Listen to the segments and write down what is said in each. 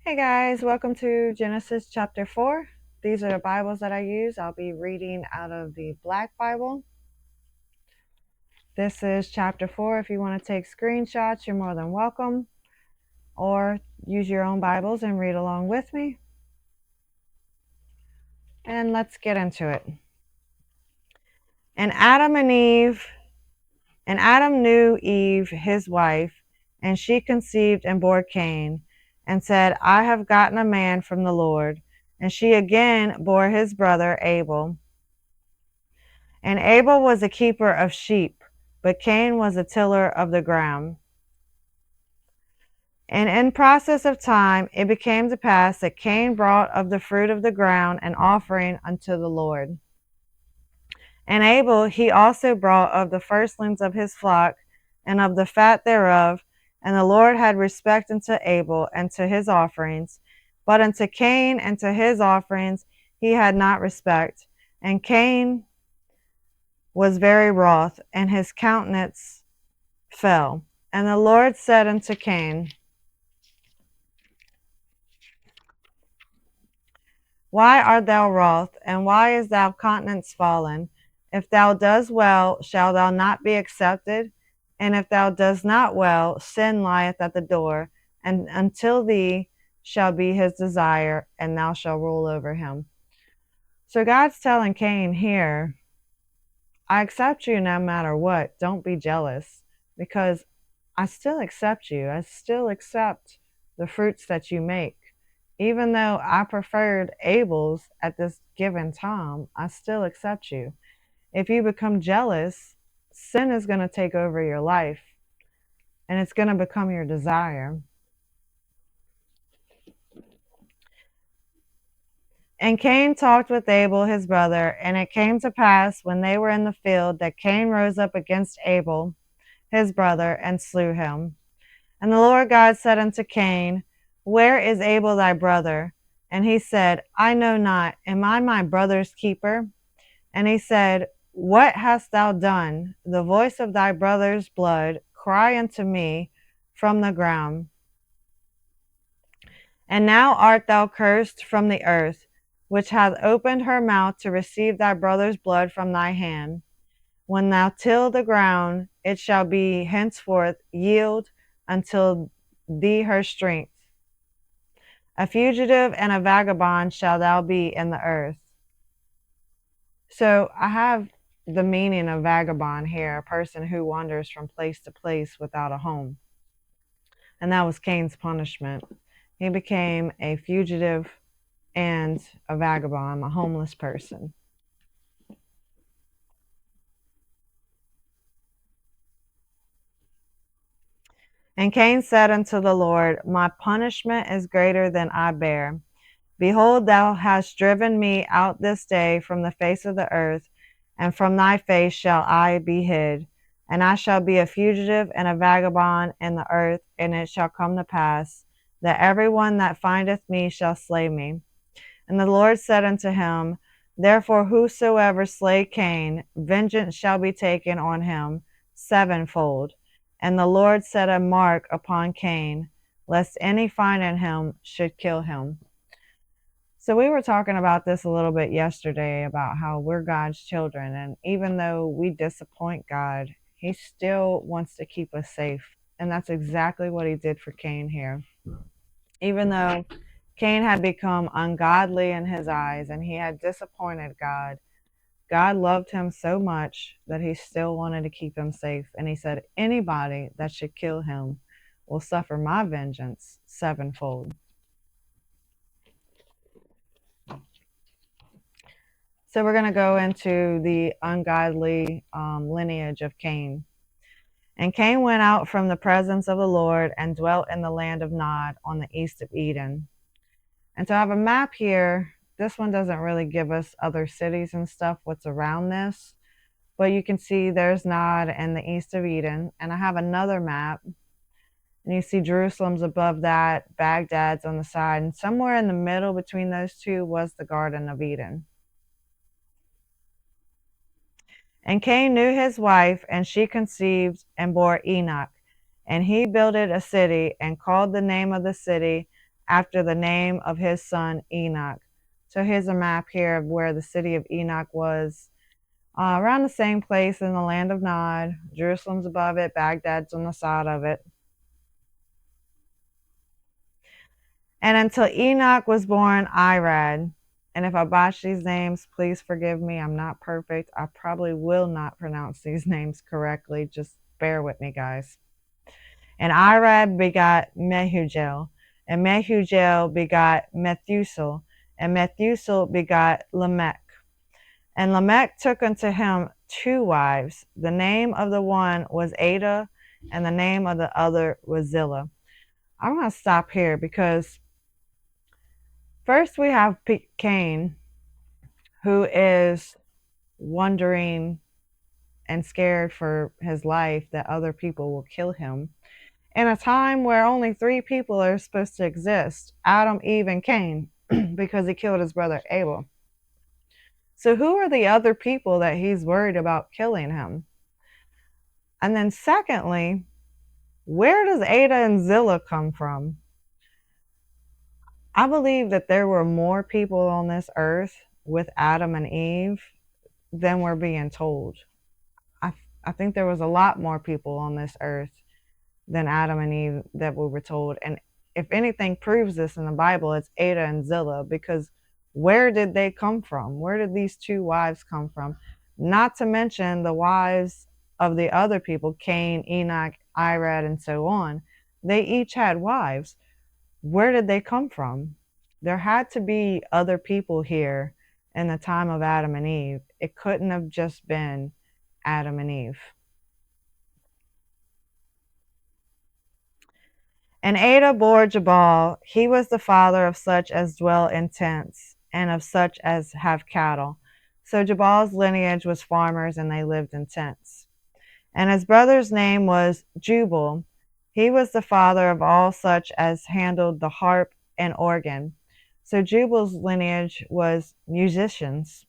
Hey guys, welcome to Genesis chapter 4. These are the Bibles that I use. I'll be reading out of the Black Bible. This is chapter 4. If you want to take screenshots, you're more than welcome, or use your own Bibles and read along with me. And let's get into it. And Adam knew Eve, his wife, and she conceived and bore Cain, and said, I have gotten a man from the Lord. And she again bore his brother Abel. And Abel was a keeper of sheep, but Cain was a tiller of the ground. And in process of time it came to pass that Cain brought of the fruit of the ground an offering unto the Lord. And Abel he also brought of the firstlings of his flock, and of the fat thereof. And the Lord had respect unto Abel and to his offerings, but unto Cain and to his offerings he had not respect. And Cain was very wroth, and his countenance fell. And the Lord said unto Cain, Why art thou wroth, and why is thy countenance fallen? If thou dost well, shalt thou not be accepted? And if thou dost not well, sin lieth at the door, and until thee shall be his desire, and thou shalt rule over him. So God's telling Cain here, I accept you no matter what. Don't be jealous, because I still accept you. I still accept the fruits that you make. Even though I preferred Abel's at this given time, I still accept you. If you become jealous, sin is going to take over your life, and it's going to become your desire. And Cain talked with Abel his brother, and it came to pass when they were in the field that Cain rose up against Abel his brother and slew him. And the Lord God said unto Cain, Where is Abel thy brother? And he said, I know not. Am I my brother's keeper? And he said, What hast thou done? The voice of thy brother's blood cry unto me from the ground. And now art thou cursed from the earth, which hath opened her mouth to receive thy brother's blood from thy hand. When thou till the ground, it shall be henceforth yield until thee her strength. A fugitive and a vagabond shall thou be in the earth. So I have the meaning of vagabond here, a person who wanders from place to place without a home. And that was Cain's punishment. He became a fugitive and a vagabond, a homeless person. And Cain said unto the Lord, My punishment is greater than I bear. Behold, thou hast driven me out this day from the face of the earth, and from thy face shall I be hid. And I shall be a fugitive and a vagabond in the earth, and it shall come to pass that every one that findeth me shall slay me. And the Lord said unto him, Therefore whosoever slay Cain, vengeance shall be taken on him sevenfold. And the Lord set a mark upon Cain, lest any finding him should kill him. So we were talking about this a little bit yesterday, about how we're God's children, and even though we disappoint God, he still wants to keep us safe. And that's exactly what he did for Cain here. Even though Cain had become ungodly in his eyes and he had disappointed God, God loved him so much that he still wanted to keep him safe. And he said, anybody that should kill him will suffer my vengeance sevenfold. So we're going to go into the ungodly lineage of Cain. And Cain went out from the presence of the Lord and dwelt in the land of Nod on the east of Eden. And so I have a map here. This one doesn't really give us other cities and stuff, what's around this. But you can see there's Nod and the east of Eden. And I have another map. And you see Jerusalem's above that, Baghdad's on the side. And somewhere in the middle between those two was the Garden of Eden. And Cain knew his wife, and she conceived and bore Enoch. And he builded a city and called the name of the city after the name of his son Enoch. So here's a map here of where the city of Enoch was. Around the same place in the land of Nod. Jerusalem's above it, Baghdad's on the side of it. And until Enoch was born, Irad. And if I botch these names, please forgive me. I'm not perfect. I probably will not pronounce these names correctly. Just bear with me, guys. And Irad begot Mehujael. And Mehujael begot Methusael. And Methusael begot Lamech. And Lamech took unto him 2 wives. The name of the one was Ada, and the name of the other was Zillah. I'm going to stop here because first we have Cain, who is wondering and scared for his life that other people will kill him. In a time where only 3 people are supposed to exist, Adam, Eve, and Cain, because he killed his brother Abel. So who are the other people that he's worried about killing him? And then secondly, where does Ada and Zillah come from? I believe that there were more people on this earth with Adam and Eve than we're being told. I think there was a lot more people on this earth than Adam and Eve that we were told. And if anything proves this in the Bible, it's Ada and Zillah, because where did they come from? Where did these 2 wives come from? Not to mention the wives of the other people, Cain, Enoch, Irad, and so on. They each had wives. Where did they come from? There had to be other people here in the time of Adam and Eve. It couldn't have just been Adam and Eve. And Ada bore Jabal. He was the father of such as dwell in tents, and of such as have cattle. So Jabal's lineage was farmers, and they lived in tents. And his brother's name was Jubal. He was the father of all such as handled the harp and organ. So Jubal's lineage was musicians.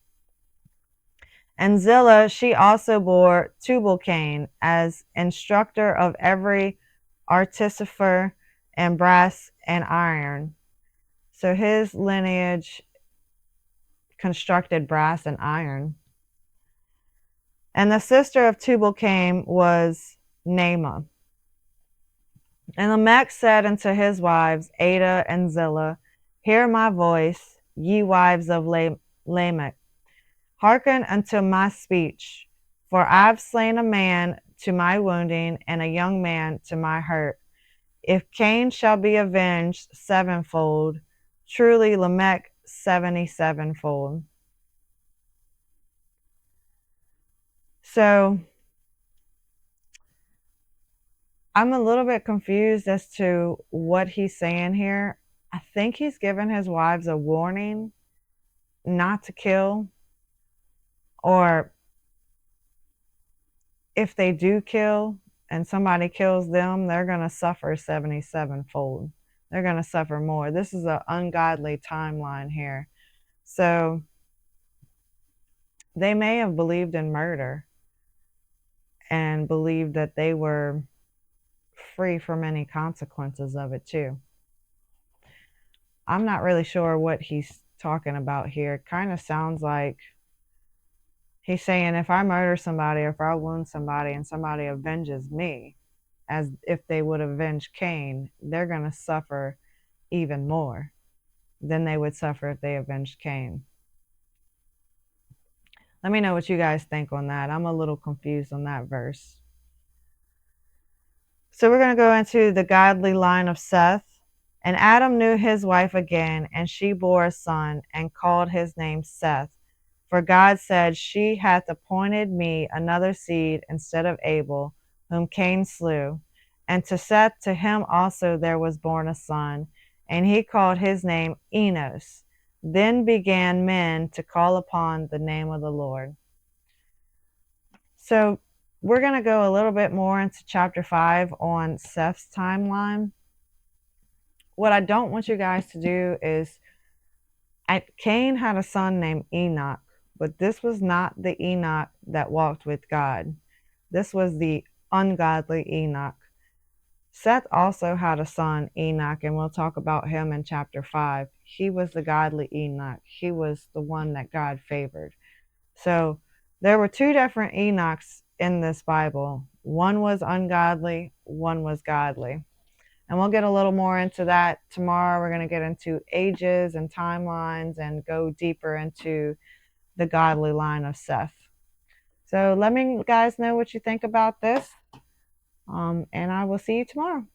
And Zillah, she also bore Tubal-Cain as instructor of every artificer and brass and iron. So his lineage constructed brass and iron. And the sister of Tubal-Cain was Naamah. And Lamech said unto his wives, Ada and Zillah, hear my voice, ye wives of Lamech. Hearken unto my speech, for I've slain a man to my wounding, and a young man to my hurt. If Cain shall be avenged 7-fold, truly Lamech 77-fold. So I'm a little bit confused as to what he's saying here. I think he's given his wives a warning not to kill, or if they do kill and somebody kills them, they're going to suffer 77-fold. They're going to suffer more. This is an ungodly timeline here. So they may have believed in murder and believed that they were free from any consequences of it too. I'm not really sure what he's talking about here. It kind of sounds like he's saying if I murder somebody, or if I wound somebody and somebody avenges me, as if they would avenge Cain, they're going to suffer even more than they would suffer if they avenged Cain. Let me know what you guys think on that. I'm a little confused on that verse. So we're going to go into the godly line of Seth. And Adam knew his wife again, and she bore a son, and called his name Seth. For God said, she hath appointed me another seed instead of Abel, whom Cain slew. And to Seth, to him also there was born a son, and he called his name Enos. Then began men to call upon the name of the Lord. So we're going to go a little bit more into chapter 5 on Seth's timeline. What I don't want you guys to do is, Cain had a son named Enoch, but this was not the Enoch that walked with God. This was the ungodly Enoch. Seth also had a son, Enoch, and we'll talk about him in chapter 5. He was the godly Enoch. He was the one that God favored. So there were two different Enochs in this Bible. One was ungodly, one was godly. And we'll get a little more into that tomorrow. We're going to get into ages and timelines and go deeper into the godly line of Seth. So let me guys know what you think about this. And I will see you tomorrow.